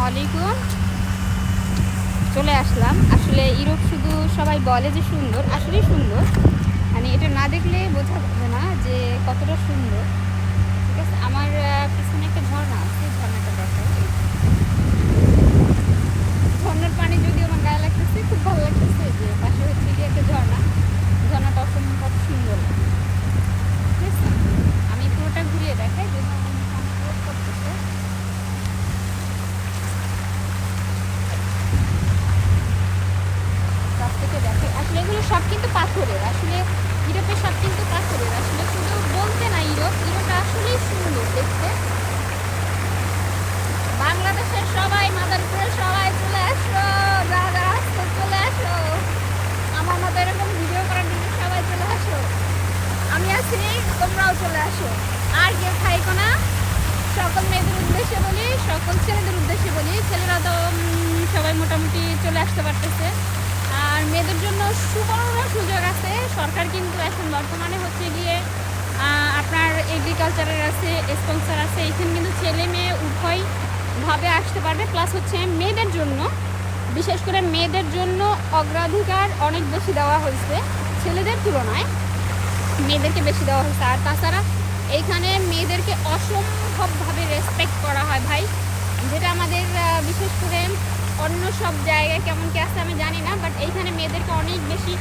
আলাইকুম। চলে আসলাম। আসলে ইউরোপ শুধু সবাই বলে যে সুন্দর, আসলেই সুন্দর। মানে এটা না দেখলে বোঝা যাবে না যে কতটা সুন্দর। ঠিক আছে, আমার পিছনে একটা ঝর্ণা আছে, ঝর্ণাটা দেখো। ঝর্ণার পানি যদি আমার গায়ে লাগতেছে, খুব ভালো লাগতেছে। যে পাশে হচ্ছে গিয়ে একটা ঝর্ণা, ঝর্ণাটা অসম্ভব সুন্দর। ঠিক আছে, আমি পুরোটা ঘুরিয়ে দেখাই যেন আমার মুখে অনেক রোদ করতেছে। থেকে দেখে আসলে এগুলো সব কিন্তু পাথরের। আসলে ইউরোপের সব কিন্তু পাথরের। আসলে শুধু বলতে না, ইউরোপটা আসলেই সুন্দর দেখতে। বাংলাদেশের সবাই, মাদারীপুরের সবাই চলে আসো, যারা আসছো চলে আসো। আমার মতো এরকম ভিডিও করার জন্য সবাই চলে আসো। আমি আছি, তোমরাও চলে আসো। আর কেউ খাইকো না। সকল মেয়েদের উদ্দেশ্যে বলি, সকল ছেলেদের উদ্দেশ্যে বলি। ছেলেরা তো সবাই মোটামুটি চলে আসতে পারতেছে। আর মেয়েদের জন্য সুবর্ণ সুযোগ আছে। সরকার কিন্তু এখন বর্তমানে হচ্ছে গিয়ে আপনার এগ্রিকালচারের আছে, স্পন্সর আছে। এখানে কিন্তু ছেলে মেয়ে উভয়ভাবে আসতে পারবে। প্লাস হচ্ছে মেয়েদের জন্য, বিশেষ করে মেয়েদের জন্য অগ্রাধিকার অনেক বেশি দেওয়া হয়েছে ছেলেদের তুলনায়। মেয়েদেরকে বেশি দেওয়া হয়েছে। আর তাছাড়া এইখানে মেয়েদেরকে অসম্ভবভাবে রেসপেক্ট করা হয় ভাই, যেটা আমাদের বিশেষ করে অন্য সব জায়গায় কেমন কি আছে আমি জানি না, বাট এইখানে মেয়েদেরকে অনেক বেশি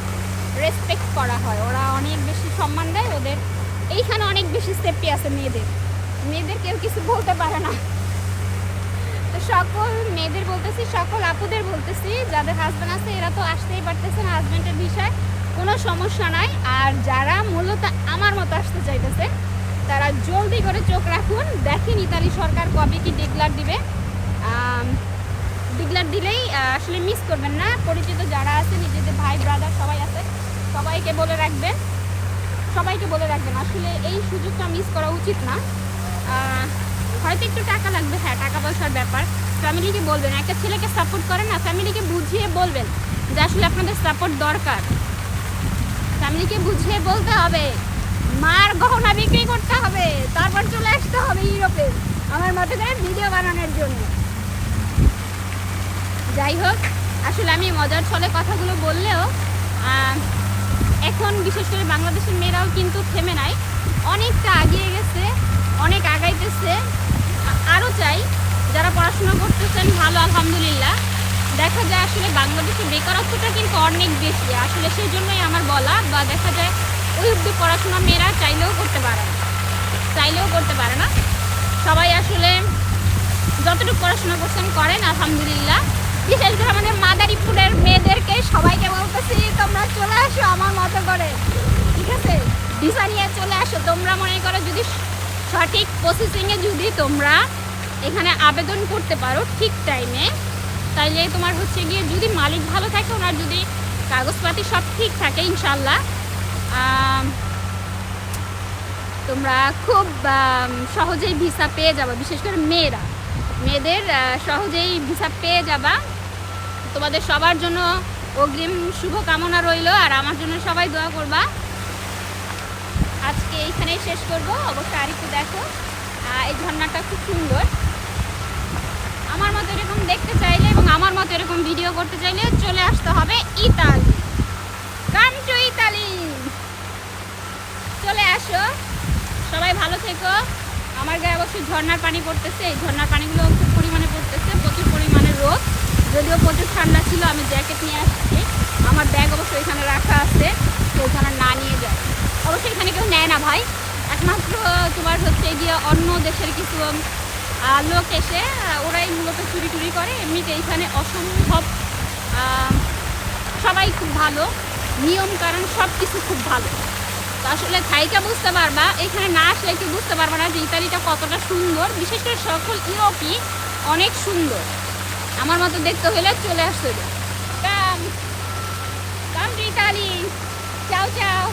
রেসপেক্ট করা হয়। ওরা অনেক বেশি সম্মান দেয় ওদের। এইখানে অনেক বেশি সেফটি আছে মেয়েদের কেউ কিছু বলতে পারে না। তো সকল মেয়েদের বলতেছি, সকল আপুদের বলতেছি, যাদের হাজব্যান্ড আছে এরা তো আসতেই পারতেছে না, হাজব্যান্ডের বিষয় কোনো সমস্যা নাই। আর যারা মূলত আমার মতো আসতে চাইতেছে তারা জলদি করে চোখ রাখুন। দেখেন ইতালি সরকার কবে কি ডিক্লার দিবে। ডিক্লার দিলেই আসলে মিস করবেন না। পরিচিত যারা আছে, নিজেদের ভাই ব্রাদার সবাই আছে, সবাইকে বলে রাখবেন। আসলে এই সুযোগটা মিস করা উচিত না। হয়তো একটু টাকা লাগবে, হ্যাঁ টাকা পয়সার ব্যাপার। ফ্যামিলিকে বলবেন, একটা ছেলেকে সাপোর্ট করেন না, ফ্যামিলিকে বুঝিয়ে বলবেন যে আসলে আপনাদের সাপোর্ট দরকার। ফ্যামিলিকে বুঝিয়ে বলতে হবে, মার গহনা বিক্রি করতে হবে, তারপর চলে আসতে হবে ইউরোপে আমার মতো করে ভিডিও বানানোর জন্য। যাই হোক, আসলে আমি মজার ছলে কথাগুলো বললেও এখন বিশেষ করে বাংলাদেশের মেয়েরাও কিন্তু থেমে নাই, অনেকটা এগিয়ে গেছে, অনেক আগাইতেছে। আরও চাই যারা পড়াশোনা করতেছেন ভালো, আলহামদুলিল্লাহ। দেখা যায় আসলে বাংলাদেশের বেকারত্বটা কিন্তু অনেক বেশি। আসলে সেই জন্যই আমার বলা, বা দেখা যায় ওই অবধি পড়াশোনা মেয়েরা চাইলেও করতে পারে না। সবাই আসলে যতটুকু পড়াশোনা করছেন করেন, আলহামদুলিল্লাহ। বিশেষ করে আমাদের মাদারীপুরের মেয়েদেরকে সবাইকে বলতেছি, তোমরা চলে আসো আমার মতো করে। ঠিক আছে, ভিসা নিয়ে চলে আসো। তোমরা মনে করো যদি সঠিক প্রসেসিংয়ে যদি তোমরা এখানে আবেদন করতে পারো ঠিক টাইমে, তাইলে তোমার হচ্ছে গিয়ে যদি মালিক ভালো থাকে, ওনার যদি কাগজপাতি সব ঠিক থাকে, ইনশাল্লাহ তোমরা খুব সহজেই ভিসা পেয়ে যাবে। বিশেষ করে মেয়েদের সহজেই ভিসা পেয়ে যাবা। তোমাদের সবার জন্য অগ্রিম শুভকামনা রইল, আর আমার জন্য সবাই দোয়া করবা। আজকে এইখানেই শেষ করব। অবশ্যই আরেকটু দেখো, এই ঝর্ণাটা খুব সুন্দর। আমার মতো এরকম দেখতে চাইলে এবং আমার মতো এরকম ভিডিও করতে চাইলে চলে আসতে হবে ইতালি। কাম টু ইতালি, চলে আসো। সবাই ভালো থেকো। আমার গায়ে অবশ্যই ঝর্ণার পানি পড়তেছে, এই ঝর্ণার পানিগুলো খুব পরিমাণে পড়তেছে, প্রচুর পরিমাণে রোদ। যদিও প্রচুর ঠান্ডা ছিল, আমি জ্যাকেট নিয়ে আসছি। আমার ব্যাগ অবশ্যই এখানে রাখা আছে, কেউ যেন না নিয়ে যায়। অবশ্যই এখানে কেউ নেয় না ভাই, একমাত্র তোমার হচ্ছে গিয়ে অন্য দেশের কিছু লোক এসে ওরাই মূলত চুরি টুরি করে। এমনিতে এইখানে অসম্ভব সবাই খুব ভালো, নিয়ম কারণ সব কিছু খুব ভালো। তো আসলে থাইকা বুঝতে পারবা, এখানে না আসলে কি বুঝতে পারবা না যে ইতালিটা কতটা সুন্দর। বিশেষ করে সকল ইউরোপই অনেক সুন্দর। আমার মতো দেখতে হলে চলে আসতে হবে। Come to Italy. চাও চাও।